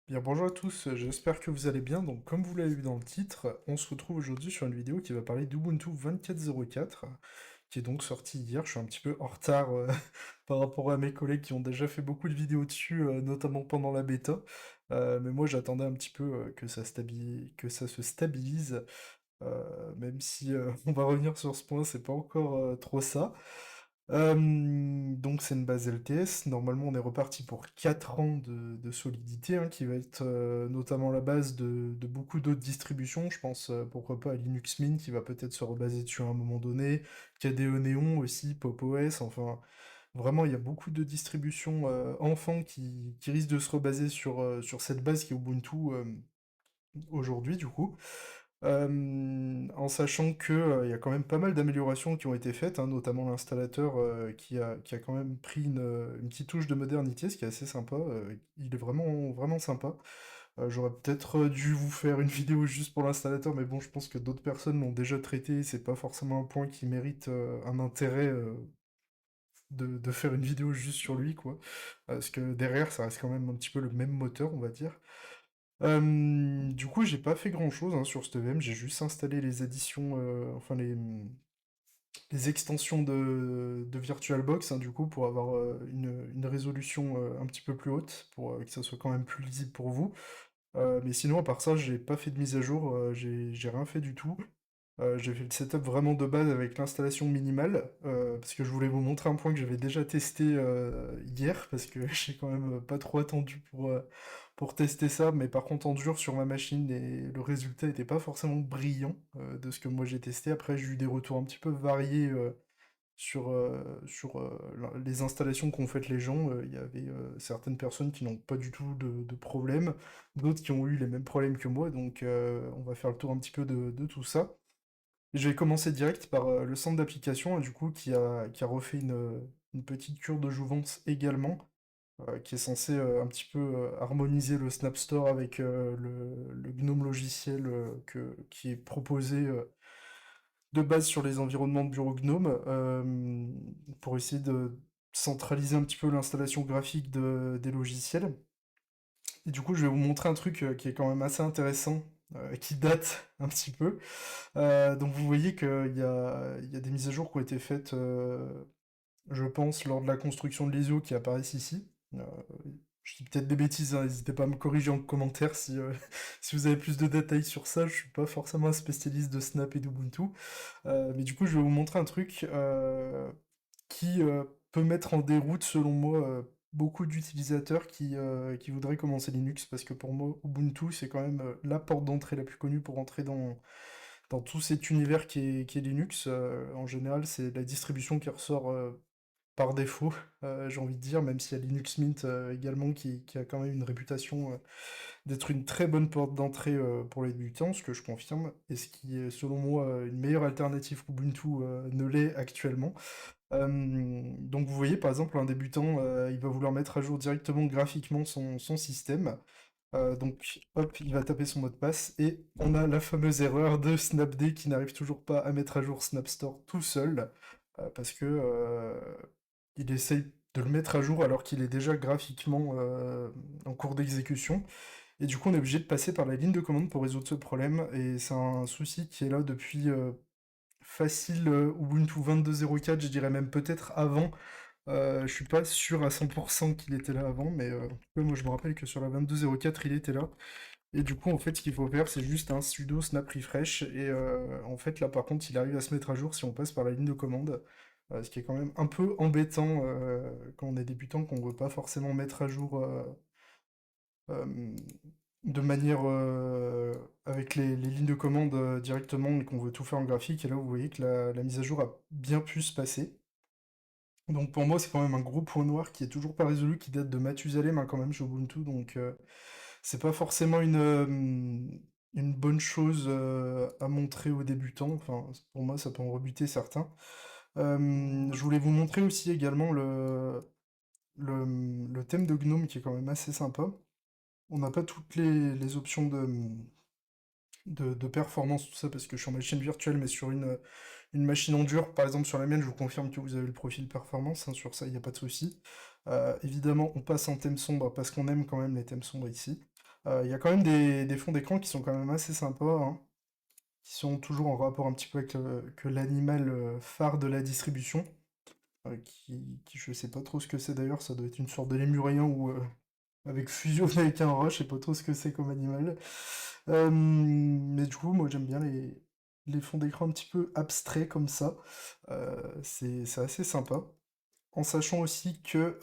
Bien, bonjour à tous, j'espère que vous allez bien. Donc, comme vous l'avez vu dans le titre, on se retrouve aujourd'hui sur une vidéo qui va parler d'Ubuntu 24.04, qui est donc sorti hier. Je suis un petit peu en retard par rapport à mes collègues qui ont déjà fait beaucoup de vidéos dessus, notamment pendant la bêta. Mais moi, j'attendais un petit peu que ça se stabilise, même si on va revenir sur ce point, c'est pas encore trop ça. Donc c'est une base LTS. Normalement, on est reparti pour 4 ans de solidité, hein, qui va être notamment la base de beaucoup d'autres distributions. Je pense, pourquoi pas, à Linux Mint, qui va peut-être se rebaser dessus à un moment donné. KDE Neon aussi, Pop! OS, enfin, vraiment, il y a beaucoup de distributions enfants qui risquent de se rebaser sur cette base qui est Ubuntu aujourd'hui, du coup. En sachant que il y a quand même pas mal d'améliorations qui ont été faites, hein, notamment l'installateur qui a quand même pris une petite touche de modernité, ce qui est assez sympa. Il est vraiment, vraiment sympa. J'aurais peut-être dû vous faire une vidéo juste pour l'installateur, mais bon, je pense que d'autres personnes l'ont déjà traité, c'est pas forcément un point qui mérite un intérêt de faire une vidéo juste sur lui, quoi. Parce que derrière, ça reste quand même un petit peu le même moteur, on va dire. Du coup, j'ai pas fait grand-chose hein, sur ce VM, j'ai juste installé les additions, enfin les extensions de VirtualBox, hein, du coup, pour avoir une résolution un petit peu plus haute, pour que ça soit quand même plus lisible pour vous. Mais sinon, à part ça, j'ai pas fait de mise à jour, j'ai rien fait du tout. J'ai fait le setup vraiment de base avec l'installation minimale, parce que je voulais vous montrer un point que j'avais déjà testé hier, parce que j'ai quand même pas trop attendu pour tester ça, mais par contre en dur sur ma machine, et le résultat était pas forcément brillant de ce que moi j'ai testé. Après j'ai eu des retours un petit peu variés sur les installations qu'ont faites les gens. Il y avait certaines personnes qui n'ont pas du tout de problème, d'autres qui ont eu les mêmes problèmes que moi, donc on va faire le tour un petit peu de tout ça. Je vais commencer direct par le centre d'application, hein, du coup, qui a refait une petite cure de jouvence également, qui est censé un petit peu harmoniser le Snap Store avec le GNOME logiciel qui est proposé de base sur les environnements de bureau GNOME, pour essayer de centraliser un petit peu l'installation graphique des logiciels. Et du coup, je vais vous montrer un truc qui est quand même assez intéressant, qui date un petit peu. Donc vous voyez qu'il y a des mises à jour qui ont été faites, je pense, lors de la construction de l'ISO qui apparaissent ici. Je dis peut-être des bêtises, hein, n'hésitez pas à me corriger en commentaire si, si vous avez plus de détails sur ça. Je suis pas forcément un spécialiste de Snap et d'Ubuntu. Mais du coup, je vais vous montrer un truc qui peut mettre en déroute, selon moi, beaucoup d'utilisateurs qui voudraient commencer Linux, parce que pour moi, Ubuntu, c'est quand même la porte d'entrée la plus connue pour entrer dans tout cet univers qui est Linux. En général, c'est la distribution qui ressort par défaut, j'ai envie de dire, même s'il y a Linux Mint également qui a quand même une réputation d'être une très bonne porte d'entrée pour les débutants, ce que je confirme, et ce qui est selon moi une meilleure alternative qu'Ubuntu ne l'est actuellement. Donc vous voyez par exemple un débutant, il va vouloir mettre à jour directement graphiquement son système. Donc hop, il va taper son mot de passe et on a la fameuse erreur de Snapd qui n'arrive toujours pas à mettre à jour Snapstore tout seul, parce que il essaye de le mettre à jour alors qu'il est déjà graphiquement en cours d'exécution. Et du coup, on est obligé de passer par la ligne de commande pour résoudre ce problème. Et c'est un souci qui est là depuis facile Ubuntu 22.04, je dirais même peut-être avant. Je suis pas sûr à 100% qu'il était là avant, mais en tout cas, moi je me rappelle que sur la 22.04, il était là. Et du coup, en fait, ce qu'il faut faire, c'est juste un sudo snap refresh. Et en fait, là, par contre, il arrive à se mettre à jour si on passe par la ligne de commande. Ce qui est quand même un peu embêtant quand on est débutant, qu'on veut pas forcément mettre à jour euh, de manière avec les lignes de commande directement et qu'on veut tout faire en graphique. Et là, vous voyez que la mise à jour a bien pu se passer. Donc pour moi, c'est quand même un gros point noir qui est toujours pas résolu, qui date de Mathusalem hein, quand même chez Ubuntu. Donc c'est pas forcément une bonne chose à montrer aux débutants. Enfin, pour moi, ça peut en rebuter certains. Je voulais vous montrer aussi également le thème de Gnome qui est quand même assez sympa. On n'a pas toutes les options de performance, tout ça, parce que je suis en machine virtuelle, mais sur une machine en dur, par exemple sur la mienne, je vous confirme que vous avez le profil performance, hein, sur ça, il n'y a pas de souci. Évidemment, on passe en thème sombre parce qu'on aime quand même les thèmes sombres ici. Il y a quand même des fonds d'écran qui sont quand même assez sympas, hein, qui sont toujours en rapport un petit peu avec que l'animal phare de la distribution, qui je sais pas trop ce que c'est d'ailleurs, ça doit être une sorte de lémurien ou avec fusion avec un rat, je sais pas trop ce que c'est comme animal. Mais du coup, moi j'aime bien les fonds d'écran un petit peu abstraits comme ça. C'est assez sympa. En sachant aussi que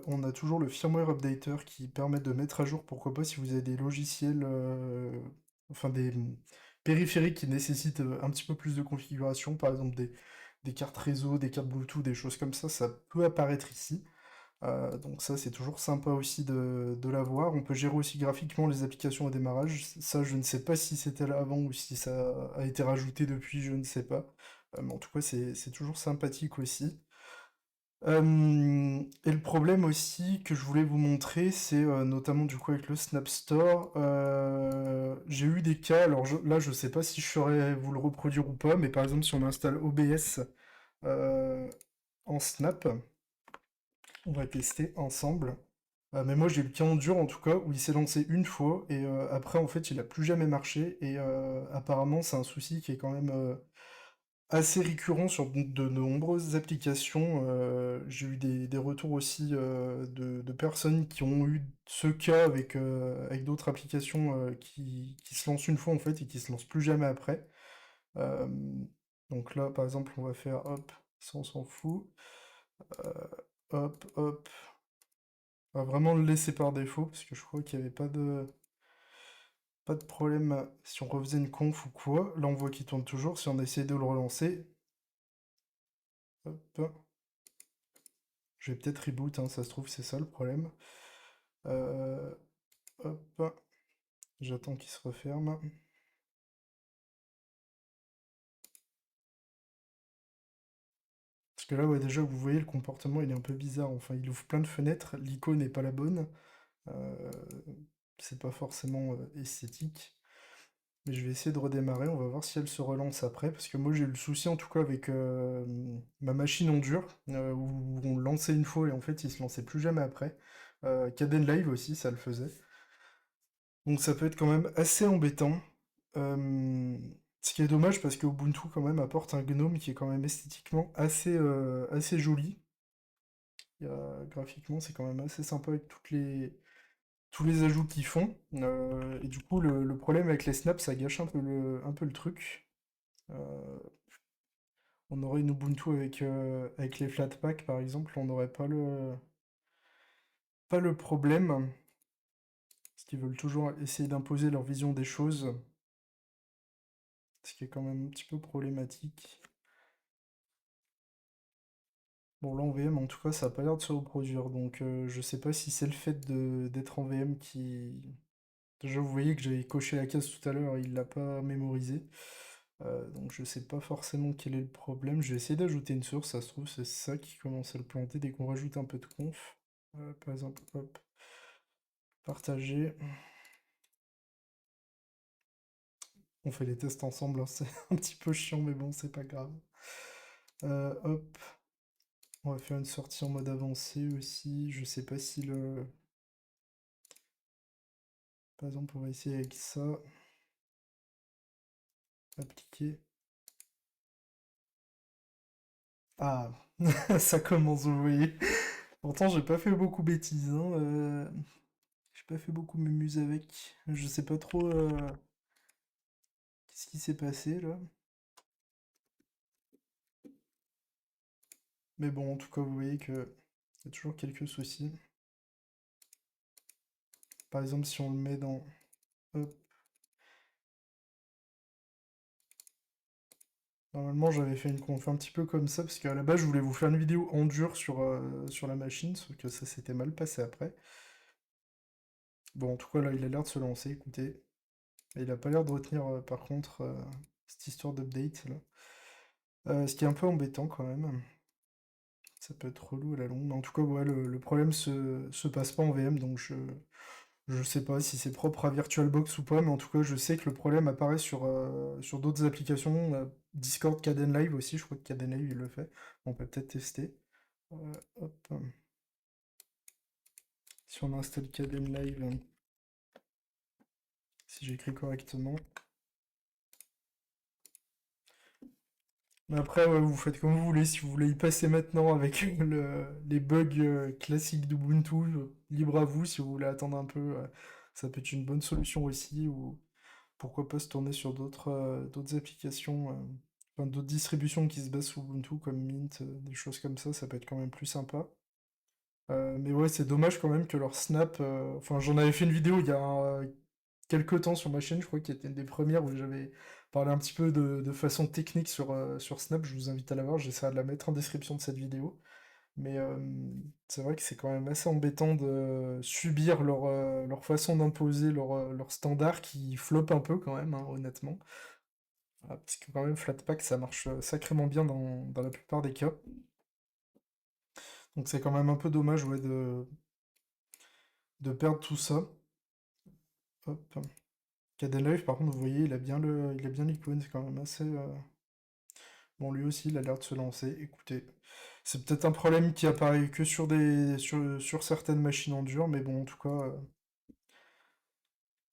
on a toujours le firmware updater qui permet de mettre à jour, pourquoi pas, si vous avez des logiciels, enfin des périphériques qui nécessitent un petit peu plus de configuration, par exemple des cartes réseau, des cartes Bluetooth, des choses comme ça peut apparaître ici. Donc ça, c'est toujours sympa aussi de l'avoir. On peut gérer aussi graphiquement les applications au démarrage. Ça, je ne sais pas si c'était là avant ou si ça a été rajouté depuis, je ne sais pas. Mais en tout cas, c'est toujours sympathique aussi. Et le problème aussi que je voulais vous montrer, c'est notamment du coup avec le Snap Store. J'ai eu des cas, alors là je sais pas si je saurais vous le reproduire ou pas, mais par exemple si on installe OBS euh, en Snap, on va tester ensemble. Mais moi j'ai eu le cas en dur en tout cas où il s'est lancé une fois et après en fait il a plus jamais marché et apparemment c'est un souci qui est quand même assez récurrent sur de nombreuses applications. J'ai eu des retours aussi de personnes qui ont eu ce cas avec d'autres applications qui se lancent une fois en fait et qui se lancent plus jamais après. Euh, donc là par exemple on va faire hop, ça on s'en fout. Hop, hop. On va vraiment le laisser par défaut parce que je crois qu'il n'y avait pas de problème si on refaisait une conf ou quoi. Là on voit qu'il tourne toujours. Si on essaie de le relancer, hop. Je vais peut-être reboot, hein, ça se trouve, c'est ça le problème. Euh, hop, j'attends qu'il se referme. Parce que là, ouais, déjà, vous voyez, le comportement, il est un peu bizarre. Enfin, il ouvre plein de fenêtres, l'icône n'est pas la bonne. Euh, c'est pas forcément esthétique. Mais je vais essayer de redémarrer, on va voir si elle se relance après. Parce que moi, j'ai eu le souci, en tout cas, avec ma machine en dur, où on le lançait une fois et en fait, il se lançait plus jamais après. Caden Live aussi, ça le faisait. Donc ça peut être quand même assez embêtant. Euh, Ce qui est dommage parce que Ubuntu quand même apporte un GNOME qui est quand même esthétiquement assez joli. Graphiquement c'est quand même assez sympa avec tous les ajouts qu'ils font. Et du coup le problème avec les snaps ça gâche un peu le truc. Euh, on aurait une Ubuntu avec les Flatpak par exemple, on n'aurait pas le problème. Parce qu'ils veulent toujours essayer d'imposer leur vision des choses. Ce qui est quand même un petit peu problématique. Bon, là en VM, en tout cas, ça a pas l'air de se reproduire, donc je sais pas si c'est le fait d'être en VM qui... Déjà, vous voyez que j'avais coché la case tout à l'heure, il l'a pas mémorisé. Donc je sais pas forcément quel est le problème. Je vais essayer d'ajouter une source, ça se trouve, c'est ça qui commence à le planter dès qu'on rajoute un peu de conf. Par exemple, hop, partager. On fait les tests ensemble, hein, c'est un petit peu chiant, mais bon, c'est pas grave. Hop, on va faire une sortie en mode avancé aussi. Je sais pas si le... Par exemple, on va essayer avec ça. Appliquer. Ah, ça commence, vous voyez. Pourtant, j'ai pas fait beaucoup bêtises, hein. J'ai pas fait beaucoup mémuse avec. Je sais pas trop qu'est-ce qui s'est passé là. Mais bon, en tout cas, vous voyez que y a toujours quelques soucis. Par exemple, si on le met dans... Hop. Normalement, j'avais fait une conf un petit peu comme ça, parce qu'à la base, je voulais vous faire une vidéo en dur sur la machine, sauf que ça s'était mal passé après. Bon, en tout cas, là, il a l'air de se lancer, écoutez. Et il a pas l'air de retenir, par contre, cette histoire d'update, là. Ce qui est un peu embêtant, quand même. Ça peut être relou à la longue. Mais en tout cas, ouais, le problème se passe pas en VM, donc je sais pas si c'est propre à VirtualBox ou pas, mais en tout cas, je sais que le problème apparaît sur d'autres applications. Discord, Caden Live aussi, je crois que Caden Live, il le fait. On peut peut-être tester. Hop. Si on installe Kdenlive, si j'écris correctement. Mais après, ouais, vous faites comme vous voulez. Si vous voulez y passer maintenant avec les bugs classiques d'Ubuntu, libre à vous. Si vous voulez attendre un peu, ça peut être une bonne solution aussi. Ou pourquoi pas se tourner sur d'autres applications, enfin d'autres distributions qui se basent sur Ubuntu comme Mint, des choses comme ça peut être quand même plus sympa. Mais ouais, c'est dommage quand même que leur Snap. Enfin, j'en avais fait une vidéo il y a quelques temps sur ma chaîne, je crois, qui était une des premières où j'avais parlé un petit peu de façon technique sur Snap. Je vous invite à la voir, j'essaierai de la mettre en description de cette vidéo. Mais c'est vrai que c'est quand même assez embêtant de subir leur façon d'imposer leur standard qui floppe un peu quand même, hein, honnêtement. Ah, parce que quand même, Flatpak, ça marche sacrément bien dans la plupart des cas. Donc c'est quand même un peu dommage, ouais, de perdre tout ça. Hop. Cadenlive, par contre, vous voyez, il a bien l'icône, c'est quand même assez. Bon, lui aussi, il a l'air de se lancer. Écoutez, c'est peut-être un problème qui apparaît que sur certaines machines en dur, mais bon, en tout cas,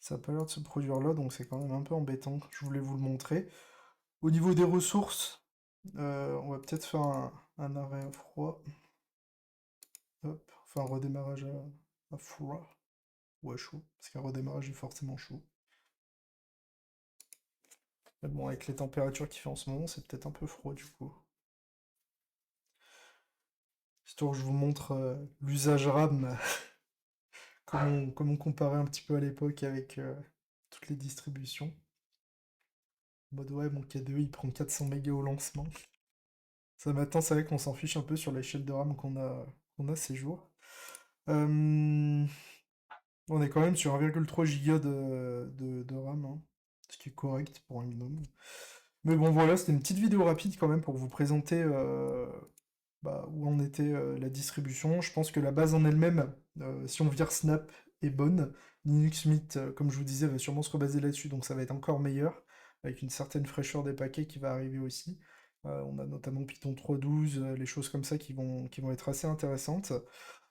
ça n'a pas l'air de se produire là, donc c'est quand même un peu embêtant. Je voulais vous le montrer. Au niveau des ressources, on va peut-être faire un arrêt à froid. Hop, enfin un redémarrage à froid ou à chaud, parce qu'un redémarrage est forcément chaud. Mais bon, avec les températures qu'il fait en ce moment, c'est peut-être un peu froid du coup. Histoire que je vous montre l'usage RAM, comment comparer un petit peu à l'époque avec toutes les distributions. En mode ouais, mon K2 il prend 400 mégas au lancement. Ça maintenant, c'est vrai qu'on s'en fiche un peu sur l'échelle de RAM qu'on a ces jours. Euh, on est quand même sur 1,3 Go de RAM, hein, ce qui est correct pour un gnome. Mais bon voilà, c'était une petite vidéo rapide quand même pour vous présenter où en était la distribution. Je pense que la base en elle-même, si on vire Snap, est bonne. Linux Mint, comme je vous disais, va sûrement se rebaser là-dessus, donc ça va être encore meilleur, avec une certaine fraîcheur des paquets qui va arriver aussi. On a notamment Python 3.12, les choses comme ça qui vont être assez intéressantes.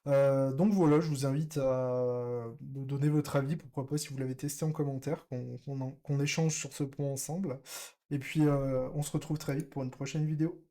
Donc voilà, je vous invite à me donner votre avis, pourquoi pas si vous l'avez testé en commentaire, qu'on échange sur ce point ensemble. Et puis on se retrouve très vite pour une prochaine vidéo.